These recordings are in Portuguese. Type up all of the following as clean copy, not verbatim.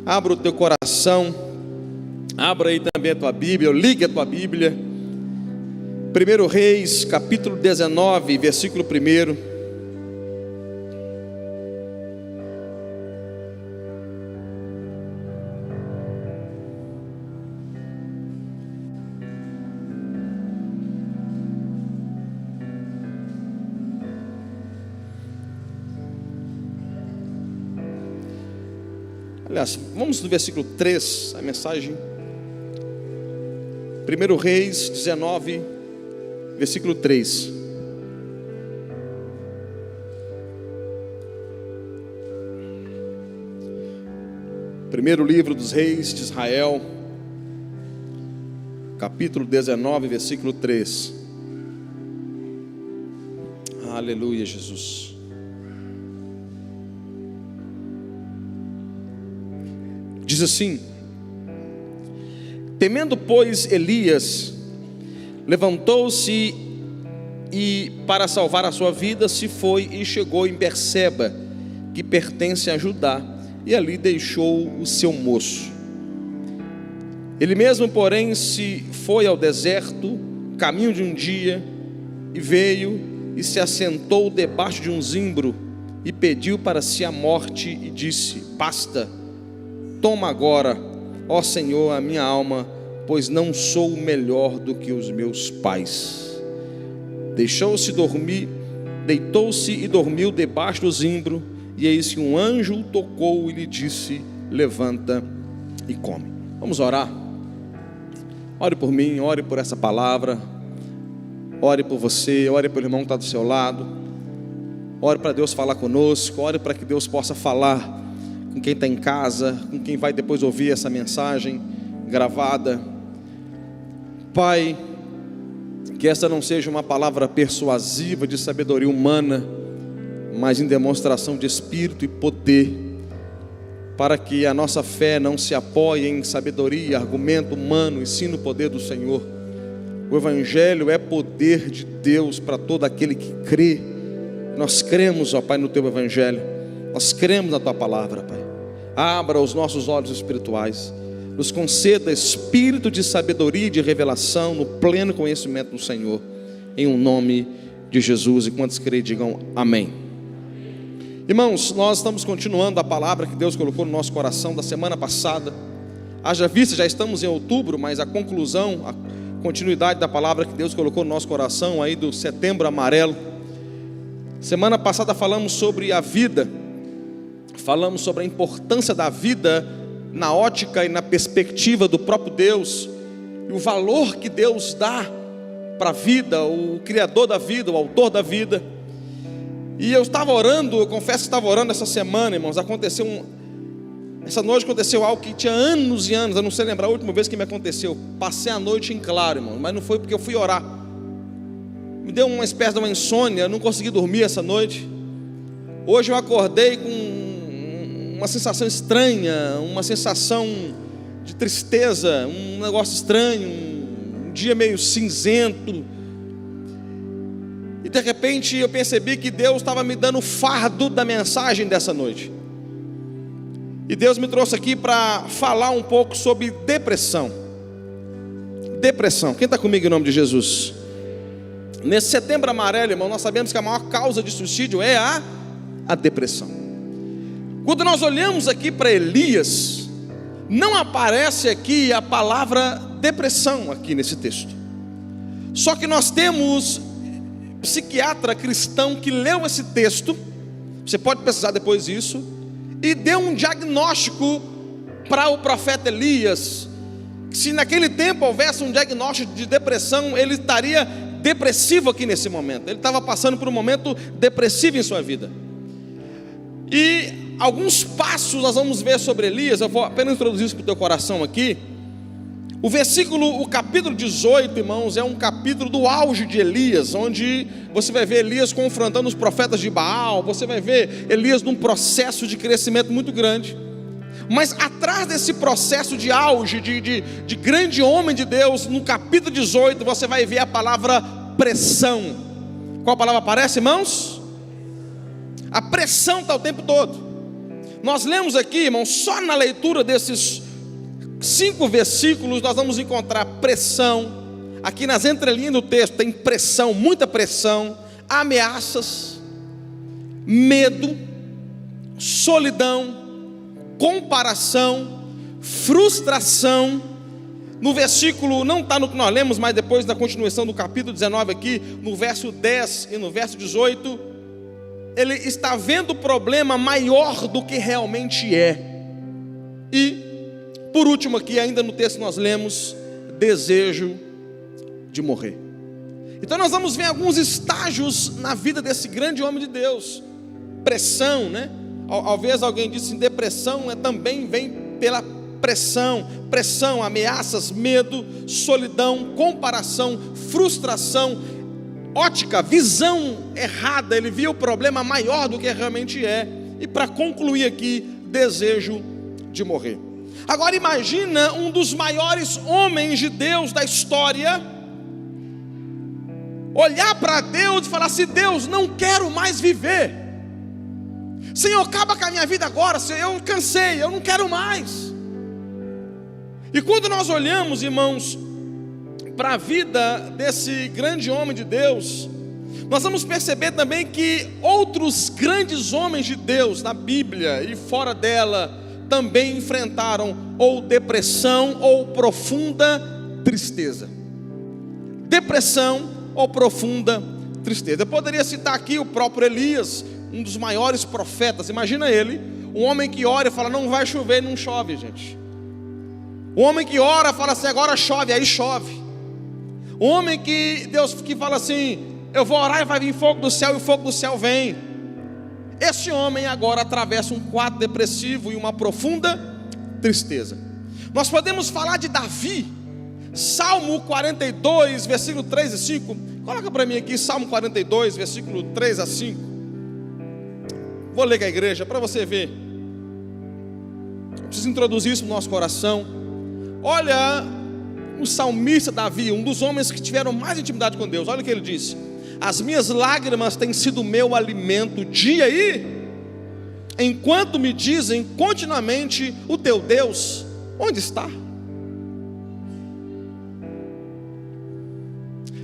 Abra o teu coração, abra aí também a tua Bíblia, ligue a tua Bíblia. 1 Reis, capítulo 19, versículo 1. Aliás, vamos no versículo 3, a mensagem. 1 Reis 19, versículo 3. Primeiro livro dos reis de Israel, capítulo 19, versículo 3. Aleluia, Jesus. Diz assim: temendo, pois, Elias, levantou-se e, para salvar a sua vida, se foi e chegou em Berseba, que pertence a Judá, e ali deixou o seu moço. Ele mesmo, porém, se foi ao deserto, caminho de um dia, e veio e se assentou debaixo de um zimbro, e pediu para si a morte, e disse: basta, toma agora, ó Senhor, a minha alma, pois não sou melhor do que os meus pais. Deitou-se e dormiu debaixo do zimbro, e eis que um anjo o tocou e lhe disse: levanta e come. Vamos orar. Ore por mim, ore por essa palavra, ore por você, ore pelo irmão que está do seu lado, ore para Deus falar conosco, ore para que Deus possa falar com quem está em casa, com quem vai depois ouvir essa mensagem gravada. Pai, que essa não seja uma palavra persuasiva de sabedoria humana, mas em demonstração de espírito e poder, para que a nossa fé não se apoie em sabedoria, argumento humano, e sim no poder do Senhor. O Evangelho é poder de Deus para todo aquele que crê. Nós cremos, ó Pai, no Teu Evangelho, nós cremos na Tua palavra, Pai. Abra os nossos olhos espirituais, nos conceda espírito de sabedoria e de revelação no pleno conhecimento do Senhor, em um nome de Jesus. E quantos creem, digam amém. Irmãos, nós estamos continuando a palavra que Deus colocou no nosso coração da semana passada. Haja vista, já estamos em outubro, mas a conclusão, a continuidade da palavra que Deus colocou no nosso coração aí do Setembro Amarelo. Semana passada falamos sobre a vida, falamos sobre a importância da vida na ótica e na perspectiva do próprio Deus, e o valor que Deus dá para a vida, o Criador da vida, o Autor da vida. E eu estava orando, eu confesso que estava orando essa semana, irmãos. Essa noite aconteceu algo que tinha anos e anos, eu não sei lembrar a última vez que me aconteceu. Passei a noite em claro, irmão, mas não foi porque eu fui orar. Me deu uma espécie de uma insônia, eu não consegui dormir essa noite. Hoje eu acordei com uma sensação estranha, uma sensação de tristeza, um negócio estranho, um dia meio cinzento. E de repente eu percebi que Deus estava me dando o fardo da mensagem dessa noite. E Deus me trouxe aqui para falar um pouco sobre depressão. Depressão, quem está comigo em nome de Jesus? Nesse Setembro Amarelo, irmão, nós sabemos que a maior causa de suicídio é a depressão. Quando nós olhamos aqui para Elias, não aparece aqui a palavra depressão aqui nesse texto. Só que nós temos psiquiatra cristão que leu esse texto, você pode pesquisar depois isso, e deu um diagnóstico para o profeta Elias. Se naquele tempo houvesse um diagnóstico de depressão, ele estaria depressivo aqui nesse momento. Ele estava passando por um momento depressivo em sua vida. E alguns passos nós vamos ver sobre Elias. Eu vou apenas introduzir isso para o teu coração aqui. O capítulo 18, irmãos, é um capítulo do auge de Elias, onde você vai ver Elias confrontando os profetas de Baal, você vai ver Elias num processo de crescimento muito grande. Mas atrás desse processo de auge, de grande homem de Deus, no capítulo 18, você vai ver a palavra pressão. Qual palavra aparece, irmãos? A pressão está o tempo todo. Nós lemos aqui, irmão, só na leitura desses 5 versículos nós vamos encontrar pressão. Aqui nas entrelinhas do texto tem pressão, muita pressão, ameaças, medo, solidão, comparação, frustração. No versículo, não está no que nós lemos, mas depois da continuação do capítulo 19 aqui, no verso 10 e no verso 18, ele está vendo o problema maior do que realmente é. E, por último aqui, ainda no texto nós lemos, desejo de morrer. Então nós vamos ver alguns estágios na vida desse grande homem de Deus. Pressão, né? Talvez alguém disse em depressão, também vem pela pressão, ameaças, medo, solidão, comparação, frustração, ótica, visão errada. Ele via o problema maior do que realmente é. E para concluir aqui, desejo de morrer. Agora imagina um dos maiores homens de Deus da história olhar para Deus e falar assim: Deus, não quero mais viver. Senhor, acaba com a minha vida agora. Senhor, eu cansei, eu não quero mais. E quando nós olhamos, irmãos, para a vida desse grande homem de Deus, nós vamos perceber também que outros grandes homens de Deus na Bíblia e fora dela também enfrentaram ou depressão ou profunda tristeza. Depressão ou profunda tristeza. Eu poderia citar aqui o próprio Elias, um dos maiores profetas. Imagina ele, um homem que ora e fala: não vai chover, não chove, gente. Um homem que ora fala assim: agora chove, aí chove. Um homem que Deus que fala assim: eu vou orar e vai vir fogo do céu, e o fogo do céu vem. Esse homem agora atravessa um quadro depressivo e uma profunda tristeza. Nós podemos falar de Davi, Salmo 42, versículo 3 e 5. Coloca para mim aqui, Salmo 42, versículo 3 a 5. Vou ler com a igreja, para você ver. Eu preciso introduzir isso no nosso coração. Olha o salmista Davi, um dos homens que tiveram mais intimidade com Deus. Olha o que ele disse: as minhas lágrimas têm sido meu alimento dia e enquanto me dizem continuamente: o teu Deus, onde está?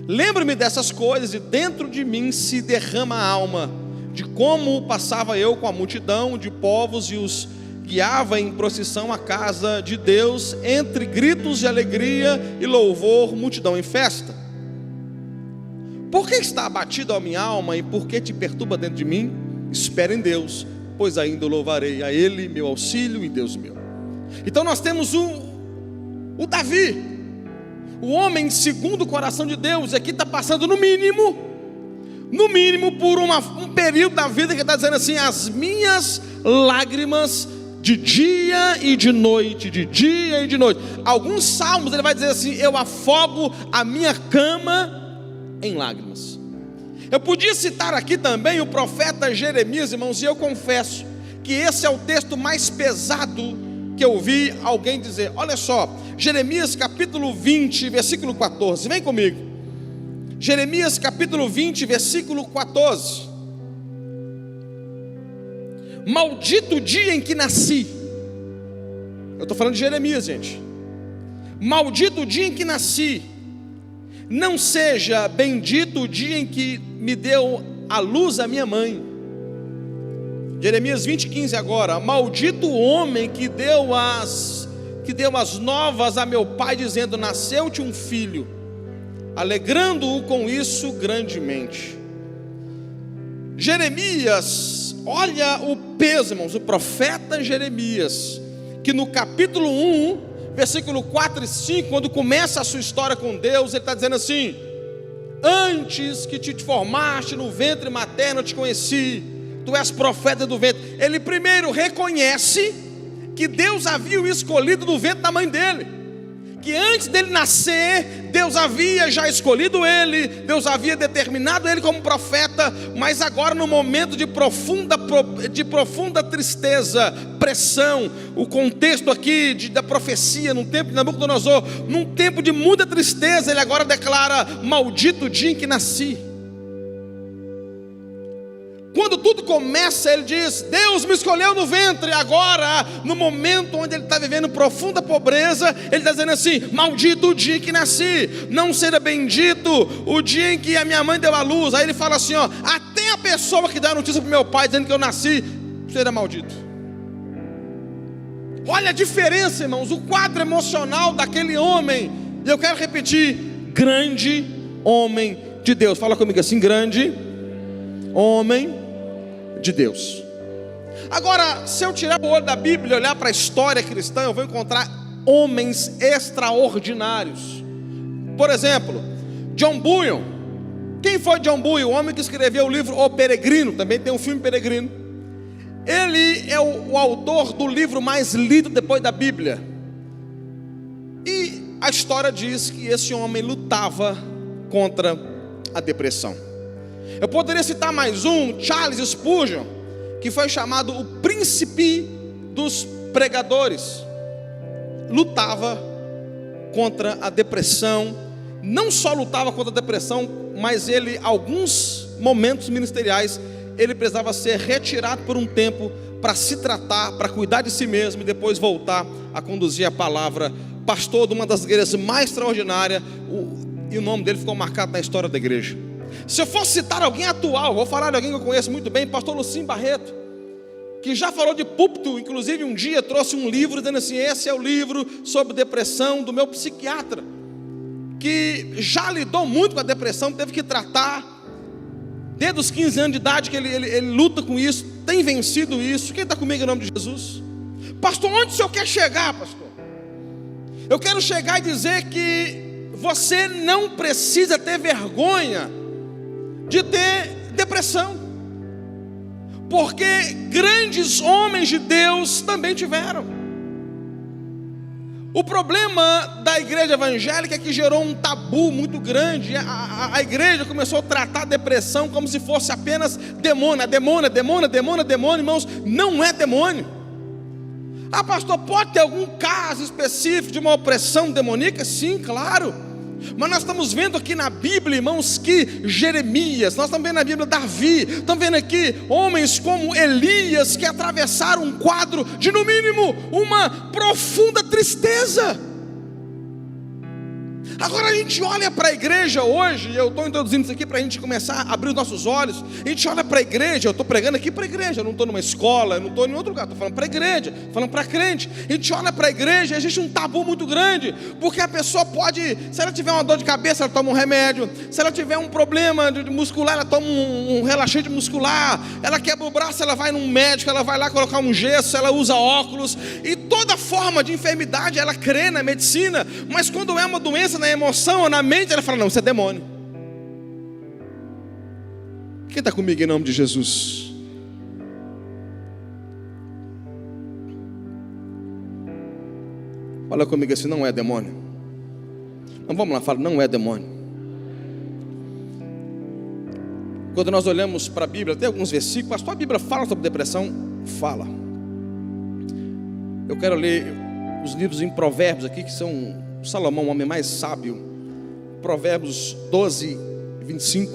Lembro-me dessas coisas e dentro de mim se derrama a alma, de como passava eu com a multidão de povos e os guiava em procissão à casa de Deus, entre gritos de alegria e louvor, multidão em festa. Por que está abatida a minha alma e por que te perturba dentro de mim? Espera em Deus, pois ainda louvarei a Ele, meu auxílio e Deus meu. Então nós temos o Davi, o homem segundo o coração de Deus. E aqui está passando no mínimo por um período da vida que está dizendo assim: as minhas lágrimas de dia e de noite, de dia e de noite. Alguns salmos ele vai dizer assim: eu afogo a minha cama em lágrimas. Eu podia citar aqui também o profeta Jeremias, irmãos, e eu confesso que esse é o texto mais pesado que eu vi alguém dizer. Olha só, Jeremias capítulo 20, versículo 14, vem comigo. Jeremias capítulo 20, versículo 14. Maldito o dia em que nasci. Eu estou falando de Jeremias, gente. Maldito o dia em que nasci. Não seja bendito o dia em que me deu a luz a minha mãe. Jeremias 20, 15 agora. Maldito o homem que deu as novas a meu pai, dizendo: nasceu-te um filho, alegrando-o com isso grandemente. Jeremias, olha o peso, irmãos, o profeta Jeremias, que no capítulo 1, versículo 4 e 5, quando começa a sua história com Deus, ele está dizendo assim: antes que te formaste no ventre materno eu te conheci, tu és profeta do ventre. Ele primeiro reconhece que Deus havia o escolhido do ventre da mãe dele, que antes dele nascer, Deus havia já escolhido ele, Deus havia determinado ele como profeta, mas agora no momento de profunda tristeza, pressão, o contexto aqui da profecia, num tempo de Nabucodonosor, num tempo de muita tristeza, ele agora declara: maldito o dia em que nasci. Quando tudo começa, ele diz: Deus me escolheu no ventre. Agora, no momento onde ele está vivendo profunda pobreza, ele está dizendo assim: maldito o dia que nasci, não será bendito o dia em que a minha mãe deu à luz. Aí ele fala assim, ó: até a pessoa que dá a notícia para meu pai dizendo que eu nasci será maldito. Olha a diferença, irmãos, o quadro emocional daquele homem. E eu quero repetir: grande homem de Deus. Fala comigo assim: grande homem de Deus. Agora, se eu tirar o olho da Bíblia e olhar para a história cristã, eu vou encontrar homens extraordinários. Por exemplo, John Bunyan. Quem foi John Bunyan? O homem que escreveu o livro O Peregrino. Também tem um filme Peregrino. Ele é o autor do livro mais lido depois da Bíblia. E a história diz que esse homem lutava contra a depressão. Eu poderia citar mais um, Charles Spurgeon, que foi chamado o príncipe dos pregadores. Lutava contra a depressão. Não só lutava contra a depressão, mas ele, alguns momentos ministeriais, ele precisava ser retirado por um tempo para se tratar, para cuidar de si mesmo e depois voltar a conduzir a palavra. Pastor de uma das igrejas mais extraordinárias, e o nome dele ficou marcado na história da igreja. Se eu fosse citar alguém atual, vou falar de alguém que eu conheço muito bem, pastor Lucim Barreto, que já falou de púlpito, inclusive um dia trouxe um livro dizendo assim: esse é o livro sobre depressão do meu psiquiatra, que já lidou muito com a depressão, teve que tratar desde os 15 anos de idade, que ele luta com isso, tem vencido isso. Quem está comigo em nome de Jesus? Pastor, onde o senhor quer chegar, pastor? Eu quero chegar e dizer que você não precisa ter vergonha de ter depressão, porque grandes homens de Deus também tiveram. O problema da igreja evangélica é que gerou um tabu muito grande. A igreja começou a tratar a depressão como se fosse apenas demônio. Demônio, irmãos, não é demônio. Ah, pastor, pode ter algum caso específico de uma opressão demoníaca? Sim, claro. Mas nós estamos vendo aqui na Bíblia, irmãos, que Jeremias, nós estamos vendo na Bíblia Davi, estamos vendo aqui homens como Elias, que atravessaram um quadro de, no mínimo, uma profunda tristeza. Agora a gente olha para a igreja hoje, e eu estou introduzindo isso aqui para a gente começar a abrir os nossos olhos. A gente olha para a igreja, eu estou pregando aqui para a igreja, eu não estou numa escola, eu não estou em outro lugar, estou falando para a igreja, falando para crente. A gente olha para a igreja e existe um tabu muito grande, porque a pessoa pode, se ela tiver uma dor de cabeça, ela toma um remédio, se ela tiver um problema muscular, ela toma um relaxante muscular, ela quebra o braço, ela vai num médico, ela vai lá colocar um gesso, ela usa óculos, e toda forma de enfermidade ela crê na medicina, mas quando é uma doença na emoção ou na mente, ela fala: não, isso é demônio. Quem está comigo em nome de Jesus? Fala comigo assim: não é demônio. Então vamos lá, fala: não é demônio. Quando nós olhamos para a Bíblia, tem alguns versículos, pastor, a Bíblia fala sobre depressão? Fala. Eu quero ler os livros em Provérbios aqui, que são Salomão, o homem mais sábio. Provérbios 12, 25.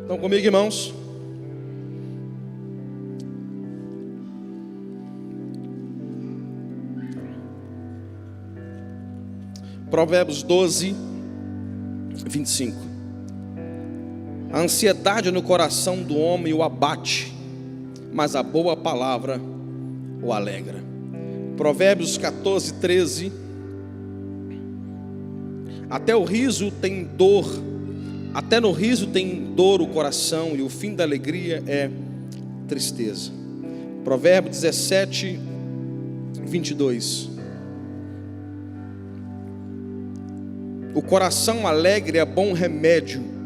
Estão comigo, irmãos? Provérbios 12, 25. A ansiedade no coração do homem o abate, mas a boa palavra o alegra. Provérbios 14, 13. Até o riso tem dor, até no riso tem dor o coração, e o fim da alegria é tristeza. Provérbios 17, 22. O coração alegre é bom remédio,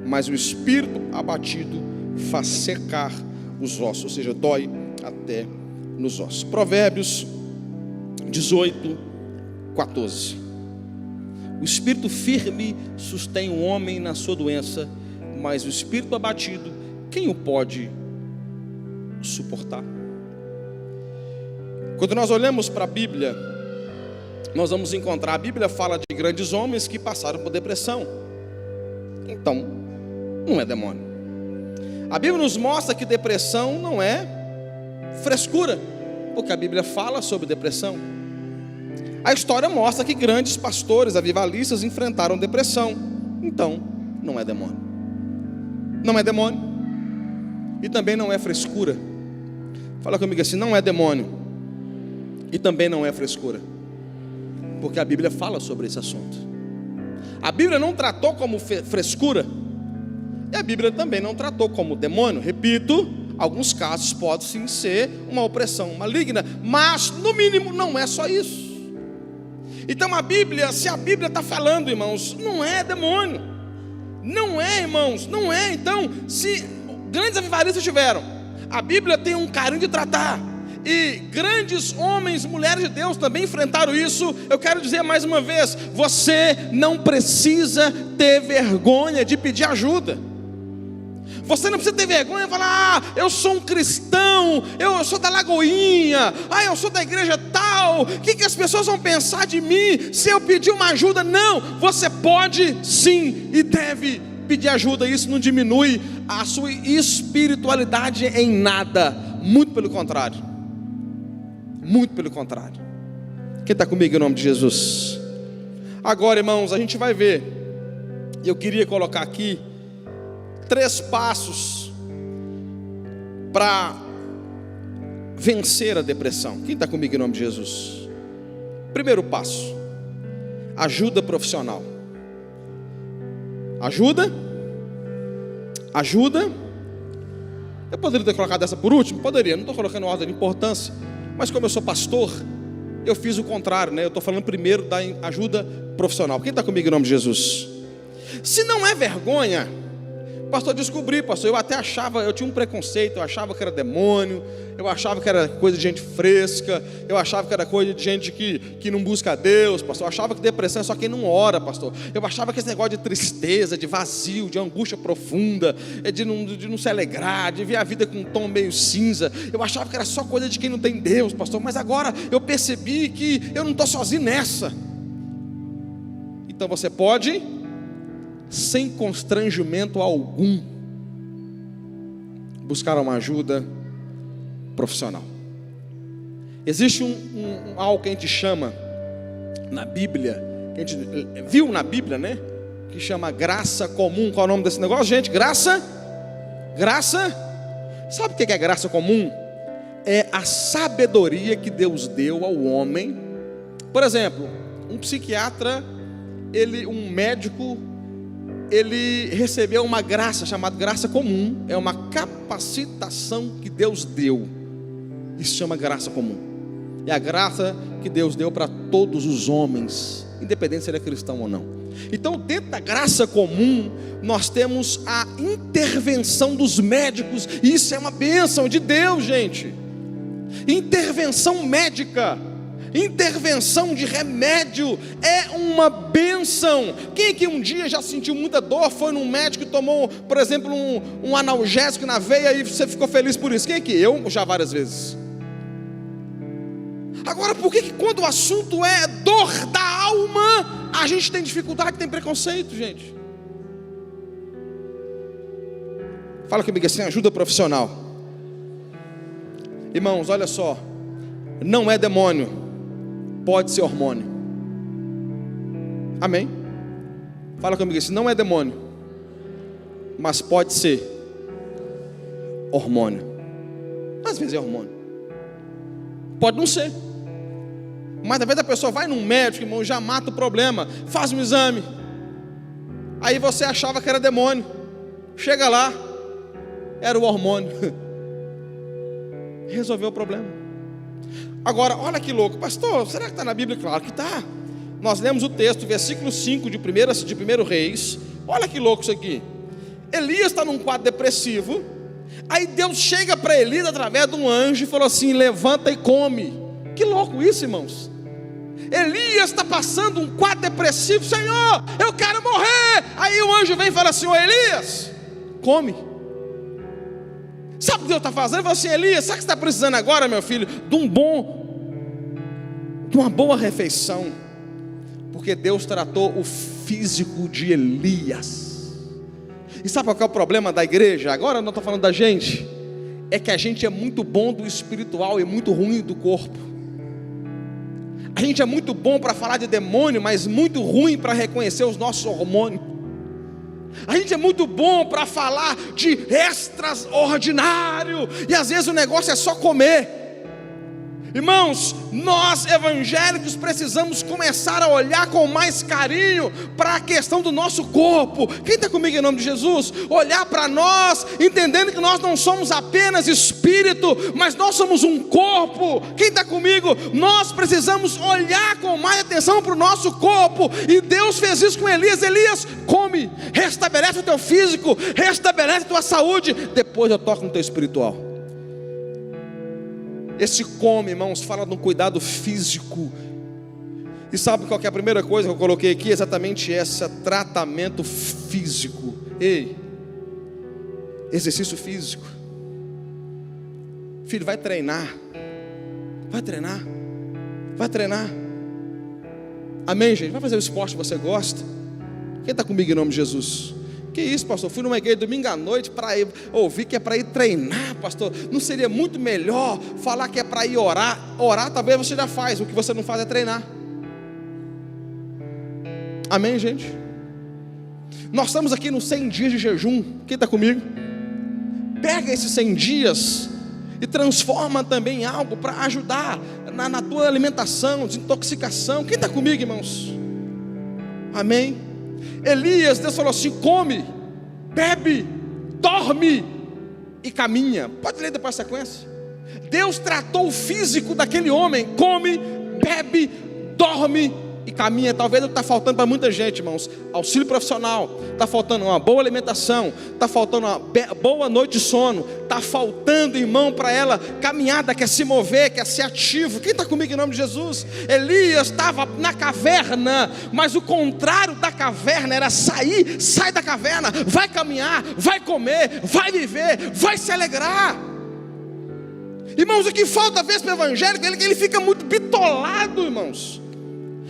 mas o espírito abatido faz secar os ossos, ou seja, dói até nos ossos. Provérbios 18, 14. O espírito firme sustém o homem na sua doença, mas o espírito abatido, quem o pode suportar? Quando nós olhamos para a Bíblia, nós vamos encontrar, a Bíblia fala de grandes homens que passaram por depressão. Então, não é demônio. A Bíblia nos mostra que depressão não é frescura, porque a Bíblia fala sobre depressão. A história mostra que grandes pastores avivalistas enfrentaram depressão. Então, não é demônio. Não é demônio. E também não é frescura. Fala comigo assim, não é demônio. E também não é frescura. Porque a Bíblia fala sobre esse assunto. A Bíblia não tratou como frescura. E a Bíblia também não tratou como demônio. Repito, alguns casos podem sim ser uma opressão maligna, mas no mínimo não é só isso. Então a Bíblia, se a Bíblia está falando, irmãos, não é demônio. Não é, irmãos, não é. Então, se grandes avivalistas tiveram, a Bíblia tem um carinho de tratar. E grandes homens, mulheres de Deus também enfrentaram isso. Eu quero dizer mais uma vez, você não precisa ter vergonha de pedir ajuda. Você não precisa ter vergonha de falar, eu sou um cristão, eu sou da Lagoinha, eu sou da igreja tal, o que as pessoas vão pensar de mim se eu pedir uma ajuda? Não, você pode sim e deve pedir ajuda. Isso não diminui a sua espiritualidade em nada, muito pelo contrário. Muito pelo contrário. Quem está comigo em nome de Jesus? Agora, irmãos, a gente vai ver, eu queria colocar aqui 3 passos para vencer a depressão. Quem está comigo em nome de Jesus? Primeiro passo, ajuda profissional. Ajuda. Eu poderia ter colocado essa por último? Poderia, não estou colocando ordem de importância. Mas como eu sou pastor, eu fiz o contrário, né? Eu estou falando primeiro da ajuda profissional. Quem está comigo em nome de Jesus? Se não é vergonha, pastor, descobri, pastor, eu até achava, eu tinha um preconceito, eu achava que era demônio, eu achava que era coisa de gente fresca, eu achava que era coisa de gente que não busca a Deus, pastor, eu achava que depressão é só quem não ora, pastor, eu achava que esse negócio de tristeza, de vazio, de angústia profunda, de não se alegrar, de ver a vida com um tom meio cinza, eu achava que era só coisa de quem não tem Deus, pastor, mas agora eu percebi que eu não estou sozinho nessa. Então você pode, sem constrangimento algum, buscar uma ajuda profissional. Existe algo que a gente chama na Bíblia, que a gente viu na Bíblia, né? Que chama graça comum. Qual é o nome desse negócio, gente? Graça. Sabe o que é graça comum? É a sabedoria que Deus deu ao homem. Por exemplo, um psiquiatra, um médico, ele recebeu uma graça chamada graça comum. É uma capacitação que Deus deu. Isso se chama graça comum. É a graça que Deus deu para todos os homens, independente se ele é cristão ou não. Então, dentro da graça comum, nós temos a intervenção dos médicos. E isso é uma bênção de Deus, gente. Intervenção médica, intervenção de remédio é uma bênção. Quem que um dia já sentiu muita dor, foi num médico e tomou, por exemplo, um analgésico na veia e você ficou feliz por isso? Quem que? Eu já várias vezes. Agora, por que quando o assunto é dor da alma, a gente tem dificuldade, tem preconceito, gente? Fala comigo assim, ajuda profissional. Irmãos, olha só, não é demônio, pode ser hormônio. Amém? Fala comigo assim, não é demônio, mas pode ser hormônio. Às vezes é hormônio, pode não ser. Mas às vezes a pessoa vai num médico, irmão, já mata o problema, faz um exame, aí você achava que era demônio, chega lá, era o hormônio. Resolveu o problema. Agora, olha que louco, pastor, será que está na Bíblia? Claro que está. Nós lemos o texto, versículo 5 de 1 Reis. Olha que louco isso aqui. Elias está num quadro depressivo. Aí Deus chega para Elias através de um anjo e falou assim, levanta e come. Que louco isso, irmãos. Elias está passando um quadro depressivo. Senhor, eu quero morrer. Aí o anjo vem e fala assim, ô Elias, come. Sabe o que Deus está fazendo? Ele falou assim, Elias, sabe o que você está precisando agora, meu filho? De uma boa refeição. Porque Deus tratou o físico de Elias. E sabe qual é o problema da igreja? Agora eu não estou falando da gente. É que a gente é muito bom do espiritual e muito ruim do corpo. A gente é muito bom para falar de demônio, mas muito ruim para reconhecer os nossos hormônios. A gente é muito bom para falar de extraordinário, e às vezes o negócio é só comer. Irmãos, nós evangélicos precisamos começar a olhar com mais carinho para a questão do nosso corpo. Quem está comigo em nome de Jesus? Olhar para nós, entendendo que nós não somos apenas espírito, mas nós somos um corpo. Quem está comigo? Nós precisamos olhar com mais atenção para o nosso corpo, e Deus fez isso com Elias. Elias, come, restabelece o teu físico, restabelece a tua saúde, depois eu toco no teu espiritual. Esse come, irmãos, fala de um cuidado físico. E sabe qual que é a primeira coisa que eu coloquei aqui? Exatamente essa: tratamento físico. Ei, exercício físico. Filho, vai treinar. Vai treinar. Vai treinar. Amém, gente? Vai fazer o esporte que você gosta. Quem está comigo em nome de Jesus? Que isso, pastor? Fui numa igreja domingo à noite para ir ouvir que é para ir treinar, pastor. Não seria muito melhor falar que é para ir orar? Orar talvez você já faz, o que você não faz é treinar. Amém, gente? Nós estamos aqui nos 100 dias de jejum. Quem está comigo? Pega esses 100 dias e transforma também em algo para ajudar na tua alimentação, desintoxicação. Quem está comigo, irmãos? Amém? Elias, Deus falou assim: come, bebe, dorme e caminha. Pode ler depois a sequência. Deus tratou o físico daquele homem: come, bebe, dorme e caminha. Talvez o que está faltando para muita gente, irmãos: auxílio profissional, está faltando uma boa alimentação, está faltando uma boa noite de sono, está faltando, irmão, para ela caminhada, quer se mover, quer ser ativo. Quem está comigo em nome de Jesus? Elias estava na caverna, mas o contrário da caverna era sair. Sai da caverna, vai caminhar, vai comer, vai viver, vai se alegrar. Irmãos, o que falta às vezes para o evangélico é que ele fica muito bitolado, irmãos.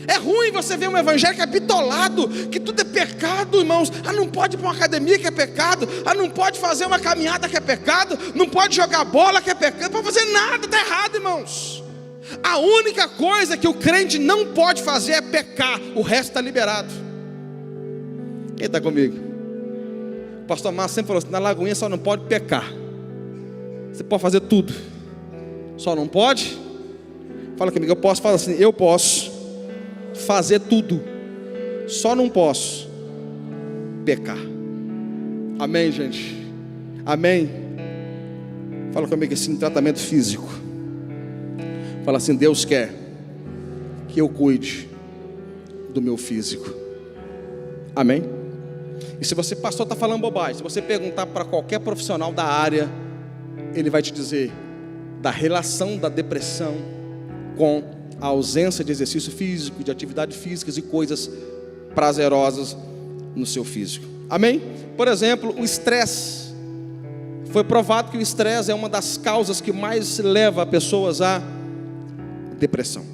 É ruim você ver um evangélico bitolado, que tudo é pecado, irmãos. Não pode ir para uma academia, que é pecado. Não pode fazer uma caminhada, que é pecado. Não pode jogar bola, que é pecado. Não pode fazer nada, está errado, irmãos. A única coisa que o crente não pode fazer é pecar. O resto está liberado. Quem está comigo? O pastor Márcio sempre falou assim: na Lagoinha só não pode pecar. Você pode fazer tudo, só não pode. Fala comigo, eu posso falar assim: eu posso fazer tudo, só não posso pecar. Amém, gente? Amém? Fala comigo assim: tratamento físico. Fala assim: Deus quer que eu cuide do meu físico. Amém? E se você, pastor, está falando bobagem, se você perguntar para qualquer profissional da área, ele vai te dizer da relação da depressão com a ausência de exercício físico, de atividades físicas e coisas prazerosas no seu físico. Amém? Por exemplo, o estresse. Foi provado que o estresse é uma das causas que mais leva pessoas à depressão.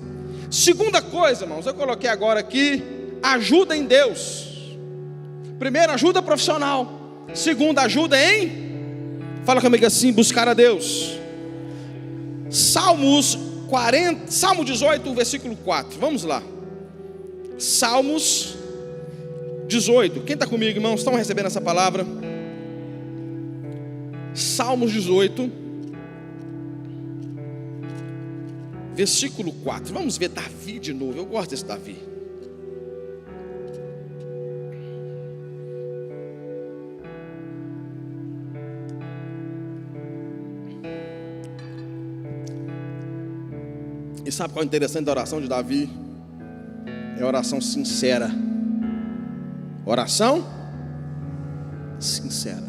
Segunda coisa, irmãos, eu coloquei agora aqui: ajuda em Deus. Primeiro, ajuda profissional. Segunda, ajuda em... Fala comigo assim: buscar a Deus. Salmo 18, versículo 4. Vamos lá. Salmos 18. Quem está comigo, irmãos? Estão recebendo essa palavra? Salmos 18, versículo 4. Vamos ver Davi de novo. Eu gosto desse Davi. E sabe qual é o interessante da oração de Davi? É a oração sincera. Oração sincera.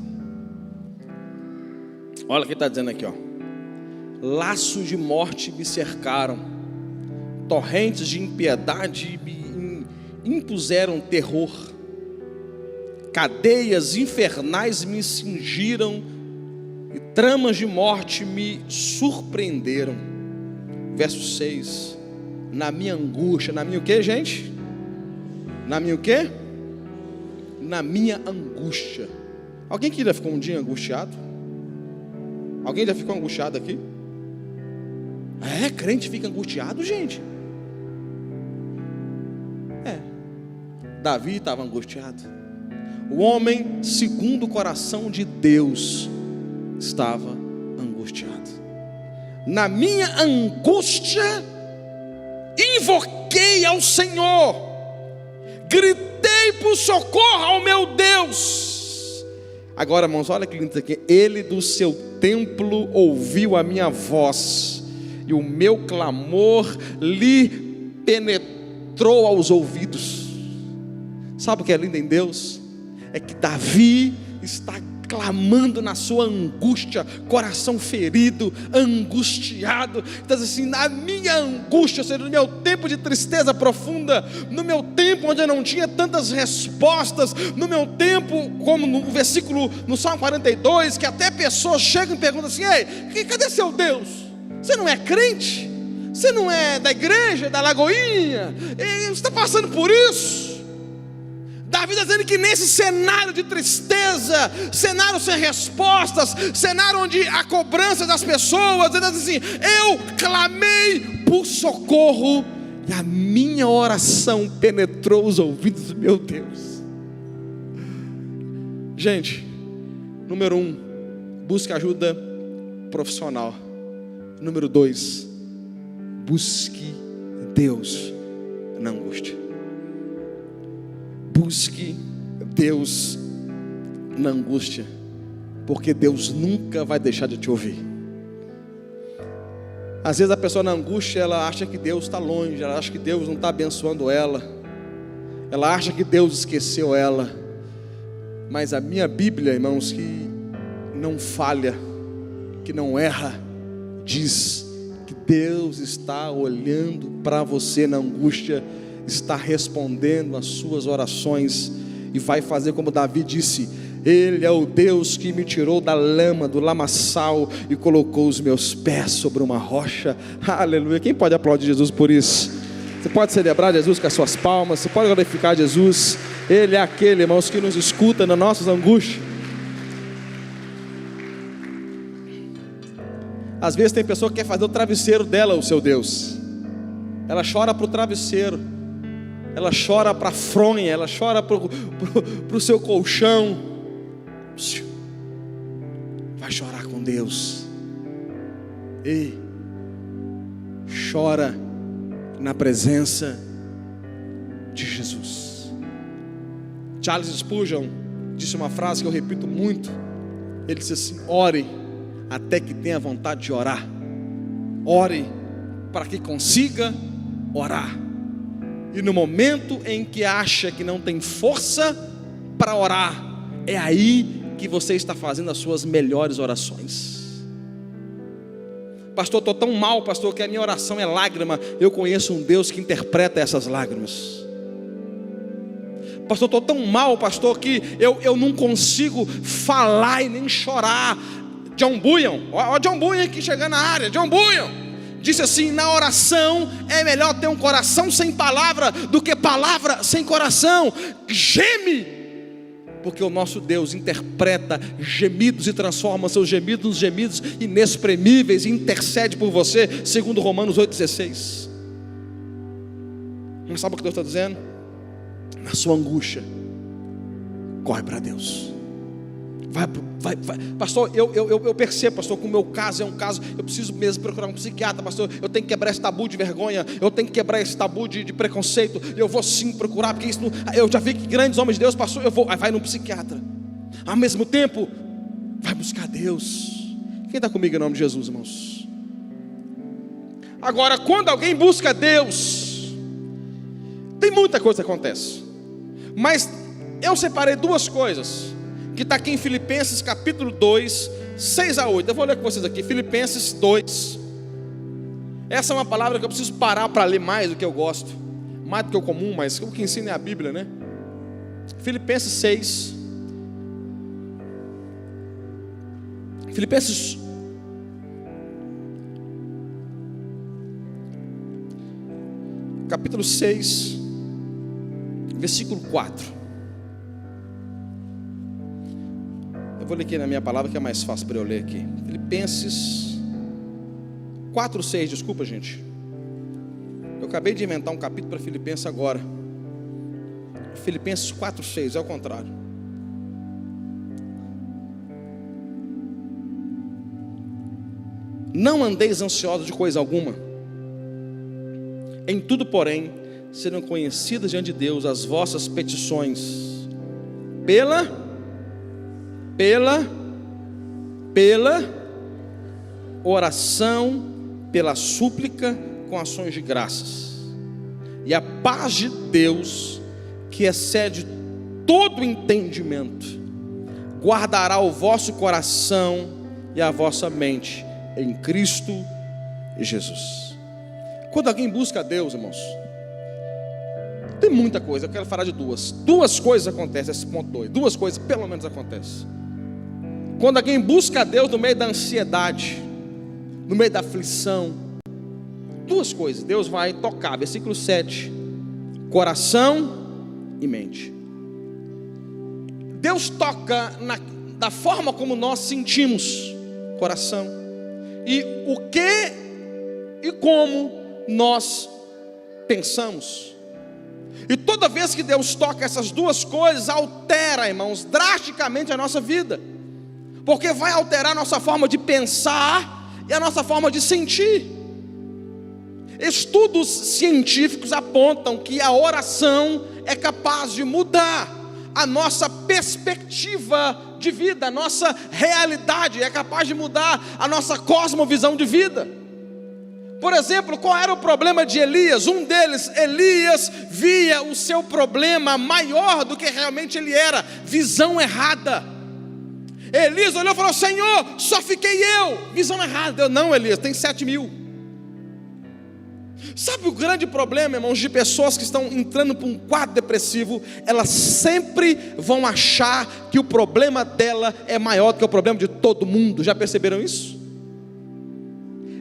Olha o que está dizendo aqui, ó: laços de morte me cercaram, torrentes de impiedade me impuseram terror, cadeias infernais me cingiram e tramas de morte me surpreenderam. Verso 6: na minha angústia, na minha o que, gente? Na minha o quê? Na minha angústia. Alguém que já ficou um dia angustiado? Alguém já ficou angustiado aqui? Crente fica angustiado, gente. Davi estava angustiado. O homem segundo o coração de Deus estava angustiado. Na minha angústia, invoquei ao Senhor, gritei por socorro ao meu Deus. Agora, irmãos, olha que lindo aqui. Ele do seu templo ouviu a minha voz, e o meu clamor lhe penetrou aos ouvidos. Sabe o que é lindo em Deus? É que Davi está clamando na sua angústia, coração ferido, angustiado. Então assim, na minha angústia, ou seja, no meu tempo de tristeza profunda, no meu tempo onde eu não tinha tantas respostas, no meu tempo, como no versículo, no Salmo 42, que até pessoas chegam e perguntam assim: ei, cadê seu Deus? Você não é crente? Você não é da igreja, da Lagoinha? Você está passando por isso? Davi está dizendo que nesse cenário de tristeza, cenário sem respostas, cenário onde há cobrança das pessoas, ele diz assim: eu clamei por socorro, e a minha oração penetrou os ouvidos do meu Deus. Gente, número 1, busque ajuda profissional. Número 2, busque Deus na angústia. Busque Deus na angústia, porque Deus nunca vai deixar de te ouvir. Às vezes a pessoa na angústia, ela acha que Deus está longe, ela acha que Deus não está abençoando ela, ela acha que Deus esqueceu ela. Mas a minha Bíblia, irmãos, que não falha, que não erra, diz que Deus está olhando para você na angústia, está respondendo às suas orações, e vai fazer como Davi disse: Ele é o Deus que me tirou da lama, do lamaçal, e colocou os meus pés sobre uma rocha. Aleluia. Quem pode aplaudir Jesus por isso? Você pode celebrar Jesus com as suas palmas, você pode glorificar Jesus. Ele é aquele, irmãos, que nos escuta nas nossas angústias. Às vezes tem pessoa que quer fazer o travesseiro dela o seu Deus. Ela chora para o travesseiro, ela chora para a fronha, ela chora para o seu colchão. Vai chorar com Deus. Ei, chora na presença de Jesus. Charles Spurgeon disse uma frase que eu repito muito. Ele disse assim: ore até que tenha vontade de orar. Ore para que consiga orar. E no momento em que acha que não tem força para orar, é aí que você está fazendo as suas melhores orações. Pastor, estou tão mal, pastor, que a minha oração é lágrima. Eu conheço um Deus que interpreta essas lágrimas. Pastor, estou tão mal, pastor, que eu não consigo falar e nem chorar. John Bunyan, ó John Bunyan aqui chegando na área. John Bunyan disse assim: na oração é melhor ter um coração sem palavra do que palavra sem coração. Geme, porque o nosso Deus interpreta gemidos e transforma seus gemidos nos gemidos inexprimíveis, e intercede por você, segundo Romanos 8,16. Mas sabe o que Deus está dizendo? Na sua angústia, corre para Deus. Vai, pastor, eu percebo, pastor, que o meu caso é um caso, eu preciso mesmo procurar um psiquiatra, pastor, eu tenho que quebrar esse tabu de vergonha, eu tenho que quebrar esse tabu de preconceito, eu vou sim procurar, porque isso não, eu já vi que grandes homens de Deus, pastor, eu vou, vai num psiquiatra. Ao mesmo tempo, vai buscar Deus. Quem está comigo em nome de Jesus, irmãos? Agora, quando alguém busca Deus, tem muita coisa que acontece, mas eu separei duas coisas que está aqui em Filipenses capítulo 2, 6-8. Eu vou ler com vocês aqui, Filipenses 2. Essa é uma palavra que eu preciso parar para ler mais do que eu gosto, mais do que o comum, mas o que ensina é a Bíblia, né? Filipenses 6. Filipenses capítulo 6, versículo 4. Eu vou ler aqui na minha palavra que é mais fácil para eu ler aqui. Filipenses 4:6, desculpa gente. Eu acabei de inventar um capítulo para Filipenses agora. Filipenses 4:6, é o contrário. Não andeis ansiosos de coisa alguma. Em tudo, porém, serão conhecidas diante de Deus as vossas petições pela oração, pela súplica, com ações de graças. E a paz de Deus, que excede todo entendimento, guardará o vosso coração e a vossa mente em Cristo Jesus. Quando alguém busca a Deus, irmãos, tem muita coisa. Eu quero falar de duas coisas acontecem, esse ponto 2, duas coisas pelo menos acontecem. Quando alguém busca a Deus no meio da ansiedade, no meio da aflição, duas coisas Deus vai tocar. Versículo 7, coração e mente. Deus toca da forma como nós sentimos, coração, e o que e como nós pensamos. E toda vez que Deus toca essas duas coisas, altera, irmãos, drasticamente a nossa vida, porque vai alterar a nossa forma de pensar e a nossa forma de sentir. Estudos científicos apontam que a oração é capaz de mudar a nossa perspectiva de vida, a nossa realidade, é capaz de mudar a nossa cosmovisão de vida. Por exemplo, qual era o problema de Elias? Um deles, Elias via o seu problema maior do que realmente ele era, visão errada. Elias olhou e falou: Senhor, só fiquei eu, visão errada. Eu: não, Elias, tem 7.000. Sabe o grande problema, irmãos, de pessoas que estão entrando para um quadro depressivo? Elas sempre vão achar que o problema dela é maior do que o problema de todo mundo. Já perceberam isso?